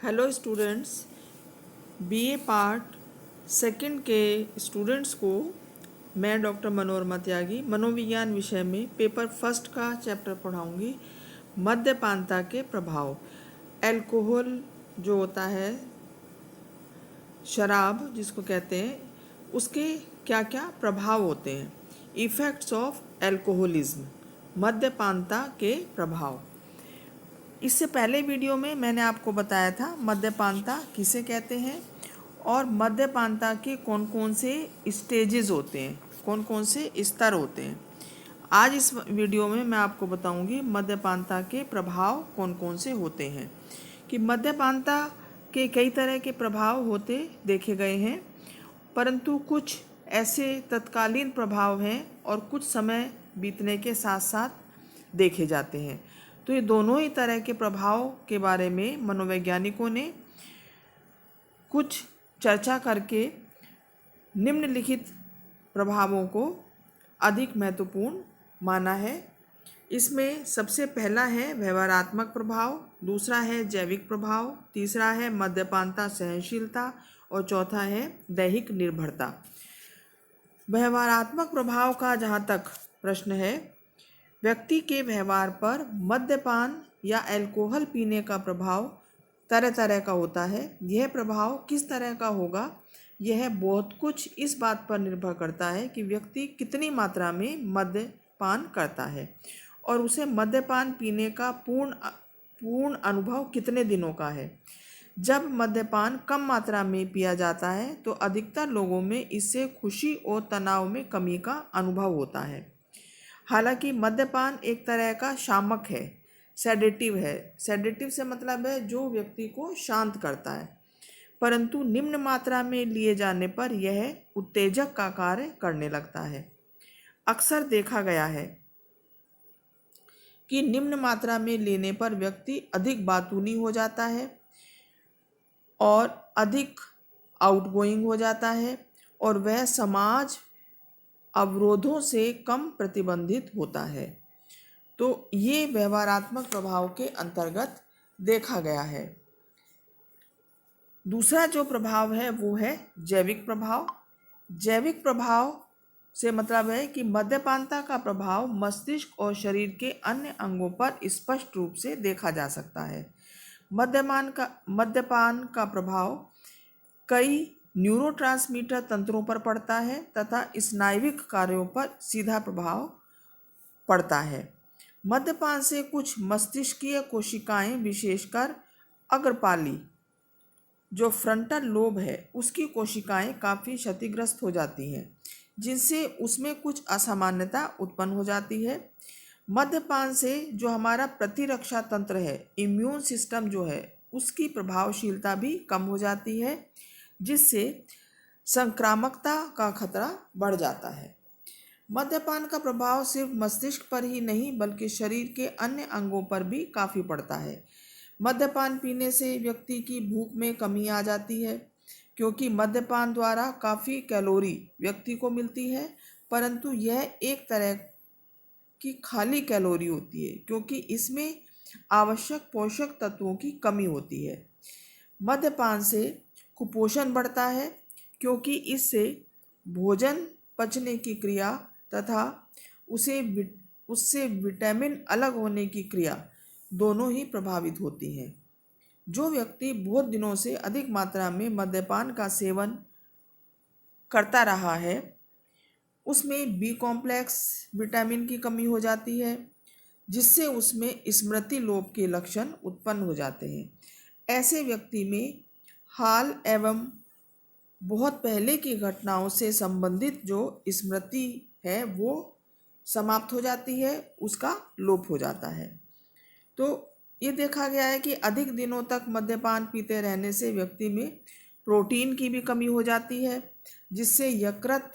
Hello students, BA part second के students को मैं डॉक्टर मनोरमा त्यागी मनोविज्ञान विषय में पेपर फर्स्ट का चैप्टर पढ़ाऊंगी। मद्यपानता के प्रभाव। अल्कोहल जो होता है, शराब जिसको कहते हैं, उसके क्या क्या प्रभाव होते हैं। इफ़ेक्ट्स ऑफ अल्कोहलिज्म, मद्यपानता के प्रभाव। इससे पहले वीडियो में मैंने आपको बताया था मद्यपानता किसे कहते हैं और मद्यपानता के कौन कौन से स्टेजेस होते हैं, कौन कौन से स्तर होते हैं। आज इस वीडियो में मैं आपको बताऊंगी मद्यपानता के प्रभाव कौन कौन से होते हैं। कि मद्यपानता के कई तरह के प्रभाव होते देखे गए हैं, परंतु कुछ ऐसे तत्कालीन प्रभाव हैं और कुछ समय बीतने के साथ साथ देखे जाते हैं। तो ये दोनों ही तरह के प्रभाव के बारे में मनोवैज्ञानिकों ने कुछ चर्चा करके निम्नलिखित प्रभावों को अधिक महत्वपूर्ण माना है। इसमें सबसे पहला है व्यवहारात्मक प्रभाव, दूसरा है जैविक प्रभाव, तीसरा है मद्यपानता सहनशीलता और चौथा है दैहिक निर्भरता। व्यवहारात्मक प्रभाव का जहाँ तक प्रश्न है, व्यक्ति के व्यवहार पर मद्यपान या अल्कोहल पीने का प्रभाव तरह तरह का होता है। यह प्रभाव किस तरह का होगा, यह बहुत कुछ इस बात पर निर्भर करता है कि व्यक्ति कितनी मात्रा में मद्यपान करता है और उसे मद्यपान पीने का पूर्ण अनुभव कितने दिनों का है। जब मद्यपान कम मात्रा में पिया जाता है तो अधिकतर लोगों में इससे खुशी और तनाव में कमी का अनुभव होता है। हालांकि मद्यपान एक तरह का शामक है, सेडेटिव है। सेडेटिव से मतलब है जो व्यक्ति को शांत करता है, परंतु निम्न मात्रा में लिए जाने पर यह उत्तेजक का कार्य करने लगता है। अक्सर देखा गया है कि निम्न मात्रा में लेने पर व्यक्ति अधिक बातूनी हो जाता है और अधिक आउटगोइंग हो जाता है और वह समाज अवरोधों से कम प्रतिबंधित होता है। तो ये व्यवहारात्मक प्रभाव के अंतर्गत देखा गया है। दूसरा जो प्रभाव है वो है जैविक प्रभाव। जैविक प्रभाव से मतलब है कि मद्यपानता का प्रभाव मस्तिष्क और शरीर के अन्य अंगों पर स्पष्ट रूप से देखा जा सकता है। मद्यपान का प्रभाव कई न्यूरोट्रांसमीटर तंत्रों पर पड़ता है तथा स्नायुविक कार्यों पर सीधा प्रभाव पड़ता है। मद्यपान से कुछ मस्तिष्कीय कोशिकाएं, विशेषकर अग्रपाली जो फ्रंटल लोब है उसकी कोशिकाएं काफ़ी क्षतिग्रस्त हो जाती हैं, जिनसे उसमें कुछ असामान्यता उत्पन्न हो जाती है। मद्यपान से जो हमारा प्रतिरक्षा तंत्र है, इम्यून सिस्टम जो है, उसकी प्रभावशीलता भी कम हो जाती है, जिससे संक्रामकता का खतरा बढ़ जाता है। मद्यपान का प्रभाव सिर्फ मस्तिष्क पर ही नहीं बल्कि शरीर के अन्य अंगों पर भी काफ़ी पड़ता है। मद्यपान पीने से व्यक्ति की भूख में कमी आ जाती है, क्योंकि मद्यपान द्वारा काफ़ी कैलोरी व्यक्ति को मिलती है, परंतु यह एक तरह की खाली कैलोरी होती है क्योंकि इसमें आवश्यक पोषक तत्वों की कमी होती है। मद्यपान से कुपोषण बढ़ता है क्योंकि इससे भोजन पचने की क्रिया तथा उससे विटामिन अलग होने की क्रिया दोनों ही प्रभावित होती हैं। जो व्यक्ति बहुत दिनों से अधिक मात्रा में मद्यपान का सेवन करता रहा है, उसमें बी कॉम्प्लेक्स विटामिन की कमी हो जाती है, जिससे उसमें स्मृति लोप के लक्षण उत्पन्न हो जाते हैं। ऐसे व्यक्ति में हाल एवं बहुत पहले की घटनाओं से संबंधित जो स्मृति है वो समाप्त हो जाती है, उसका लोप हो जाता है। तो ये देखा गया है कि अधिक दिनों तक मद्यपान पीते रहने से व्यक्ति में प्रोटीन की भी कमी हो जाती है, जिससे यकृत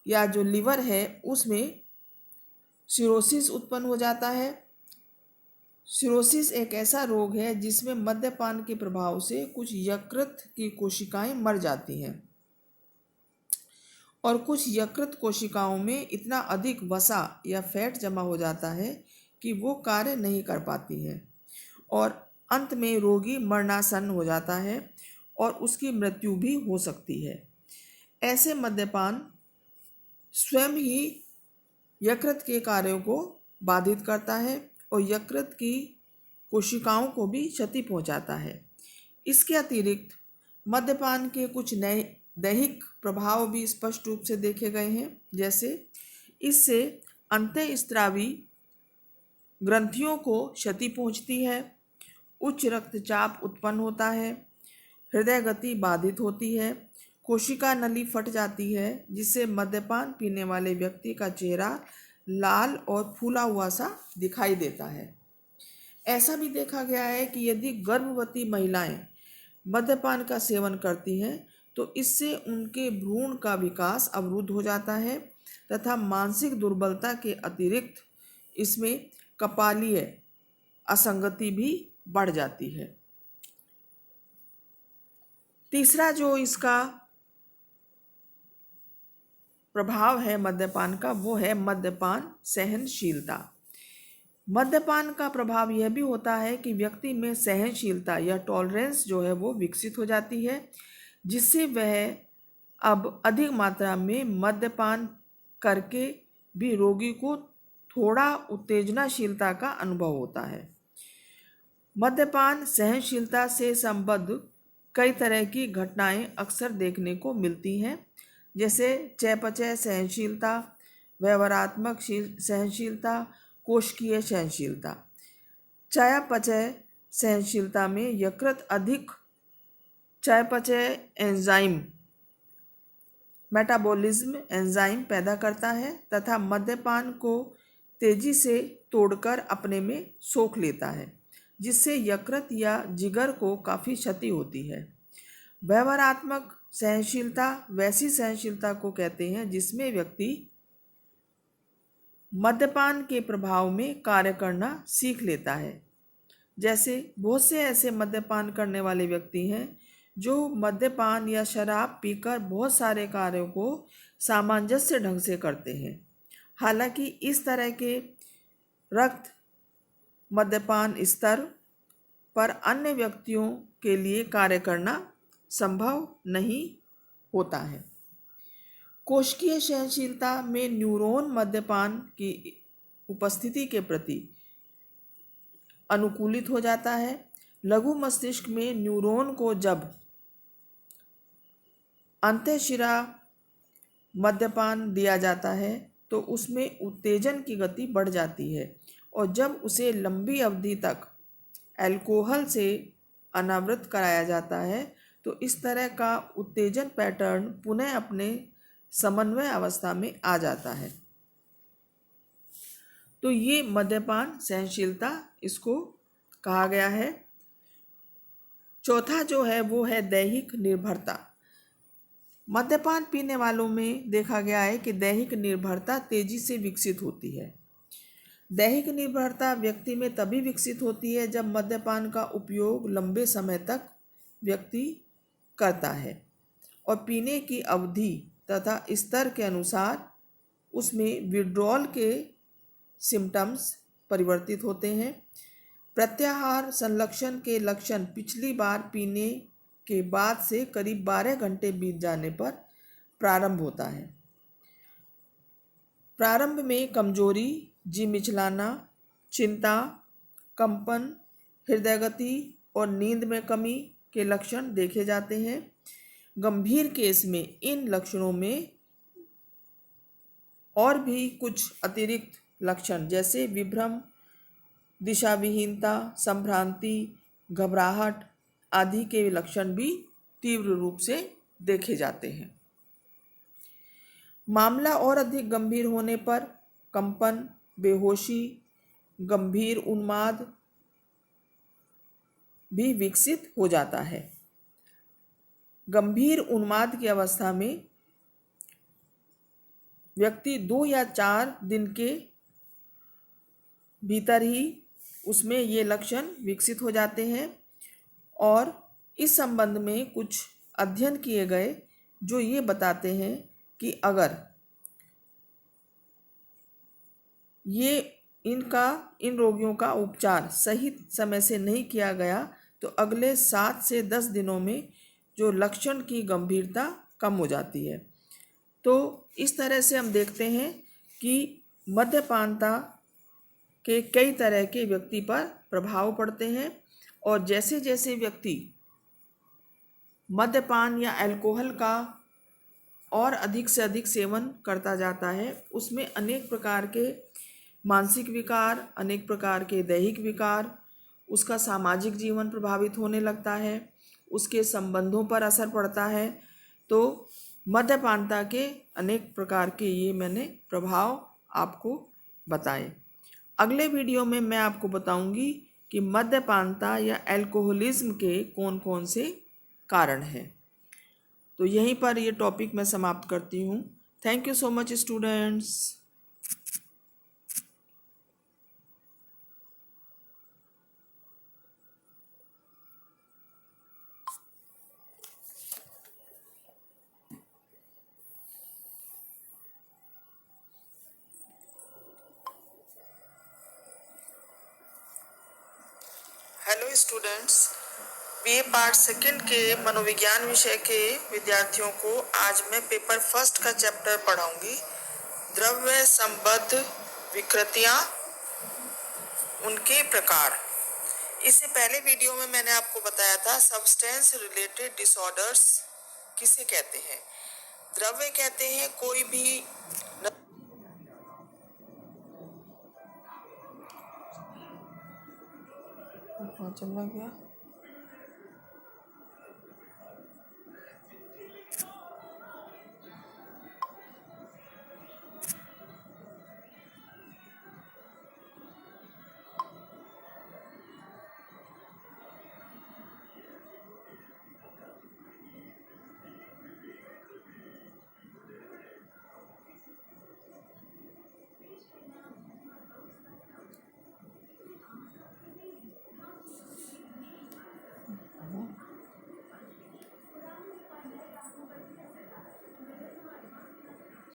या जो लिवर है उसमें सिरोसिस उत्पन्न हो जाता है। सिरोसिस एक ऐसा रोग है जिसमें मद्यपान के प्रभाव से कुछ यकृत की कोशिकाएं मर जाती हैं और कुछ यकृत कोशिकाओं में इतना अधिक वसा या फैट जमा हो जाता है कि वो कार्य नहीं कर पाती है और अंत में रोगी मरणासन्न हो जाता है और उसकी मृत्यु भी हो सकती है। ऐसे मद्यपान स्वयं ही यकृत के कार्यों को बाधित करता है और यकृत की कोशिकाओं को भी क्षति पहुंचाता है। इसके अतिरिक्त मद्यपान के कुछ नए दैहिक प्रभाव भी स्पष्ट रूप से देखे गए हैं। जैसे इससे अंतःस्रावी ग्रंथियों को क्षति पहुंचती है, उच्च रक्तचाप उत्पन्न होता है, हृदय गति बाधित होती है, कोशिका नली फट जाती है, जिससे मद्यपान पीने वाले व्यक्ति का चेहरा लाल और फूला हुआ सा दिखाई देता है। ऐसा भी देखा गया है कि यदि गर्भवती महिलाएं मद्यपान का सेवन करती हैं तो इससे उनके भ्रूण का विकास अवरुद्ध हो जाता है तथा मानसिक दुर्बलता के अतिरिक्त इसमें कपालीय असंगति भी बढ़ जाती है। तीसरा जो इसका प्रभाव है मद्यपान का, वो है मद्यपान सहनशीलता। मद्यपान का प्रभाव यह भी होता है कि व्यक्ति में सहनशीलता या टॉलरेंस जो है वो विकसित हो जाती है, जिससे वह अब अधिक मात्रा में मद्यपान करके भी रोगी को थोड़ा उत्तेजनाशीलता का अनुभव होता है। मद्यपान सहनशीलता से संबद्ध कई तरह की घटनाएं अक्सर देखने को मिलती हैं, जैसे चयापचय सहनशीलता, व्यवहारात्मक सहनशीलता, कोशिकीय सहनशीलता। चयापचय सहनशीलता में यकृत अधिक चयापचय एंजाइम मेटाबॉलिज्म एंजाइम पैदा करता है तथा मद्यपान को तेजी से तोड़कर अपने में सोख लेता है, जिससे यकृत या जिगर को काफ़ी क्षति होती है। व्यवहारात्मक सहनशीलता वैसी सहनशीलता को कहते हैं जिसमें व्यक्ति मद्यपान के प्रभाव में कार्य करना सीख लेता है। जैसे बहुत से ऐसे मद्यपान करने वाले व्यक्ति हैं जो मद्यपान या शराब पीकर बहुत सारे कार्यों को सामंजस्य ढंग से करते हैं। हालांकि इस तरह के रक्त मद्यपान स्तर पर अन्य व्यक्तियों के लिए कार्य करना संभव नहीं होता है। कोशिकीय सहनशीलता में न्यूरॉन मद्यपान की उपस्थिति के प्रति अनुकूलित हो जाता है। लघु मस्तिष्क में न्यूरॉन को जब अंतःशिरा मद्यपान दिया जाता है तो उसमें उत्तेजन की गति बढ़ जाती है और जब उसे लंबी अवधि तक अल्कोहल से अनावृत कराया जाता है तो इस तरह का उत्तेजन पैटर्न पुनः अपने समन्वय अवस्था में आ जाता है। तो ये मद्यपान सहनशीलता इसको कहा गया है। चौथा जो है वो है दैहिक निर्भरता। मद्यपान पीने वालों में देखा गया है कि दैहिक निर्भरता तेजी से विकसित होती है। दैहिक निर्भरता व्यक्ति में तभी विकसित होती है जब मद्यपान का उपयोग लंबे समय तक व्यक्ति करता है और पीने की अवधि तथा स्तर के अनुसार उसमें विड्रॉल के सिम्टम्स परिवर्तित होते हैं। प्रत्याहार संलक्षण के लक्षण पिछली बार पीने के बाद से करीब 12 घंटे बीत जाने पर प्रारंभ होता है। प्रारंभ में कमजोरी, जी मिचलाना, चिंता, कंपन, हृदय गति और नींद में कमी के लक्षण देखे जाते हैं। गंभीर केस में इन लक्षणों में और भी कुछ अतिरिक्त लक्षण जैसे विभ्रम, दिशाविहीनता, संभ्रांति, घबराहट आदि के लक्षण भी तीव्र रूप से देखे जाते हैं। मामला और अधिक गंभीर होने पर कंपन, बेहोशी, गंभीर उन्माद भी विकसित हो जाता है। गंभीर उन्माद की अवस्था में व्यक्ति 2 या 4 दिन के भीतर ही उसमें ये लक्षण विकसित हो जाते हैं और इस संबंध में कुछ अध्ययन किए गए जो ये बताते हैं कि अगर ये इन रोगियों का उपचार सही समय से नहीं किया गया तो अगले 7 से 10 दिनों में जो लक्षण की गंभीरता कम हो जाती है। तो इस तरह से हम देखते हैं कि मद्यपानता के कई तरह के व्यक्ति पर प्रभाव पड़ते हैं और जैसे जैसे व्यक्ति मद्यपान या अल्कोहल का और अधिक से अधिक सेवन करता जाता है उसमें अनेक प्रकार के मानसिक विकार, अनेक प्रकार के दैहिक विकार, उसका सामाजिक जीवन प्रभावित होने लगता है, उसके संबंधों पर असर पड़ता है। तो मद्यपानता के अनेक प्रकार के ये मैंने प्रभाव आपको बताए। अगले वीडियो में मैं आपको बताऊंगी कि मद्यपानता या अल्कोहलिज्म के कौन कौन से कारण हैं। तो यहीं पर ये टॉपिक मैं समाप्त करती हूँ। Thank you so much students. Hello students, BA part second के मनोविज्ञान विषय के विद्यार्थियों को आज मैं पेपर फर्स्ट का चैप्टर पढ़ाऊंगी, द्रव्य संबद्ध विकृतियां, उनके प्रकार। इससे पहले वीडियो में मैंने आपको बताया था सब्सटेंस रिलेटेड डिसऑर्डर्स किसे कहते हैं। द्रव्य कहते हैं कोई भी चला गया।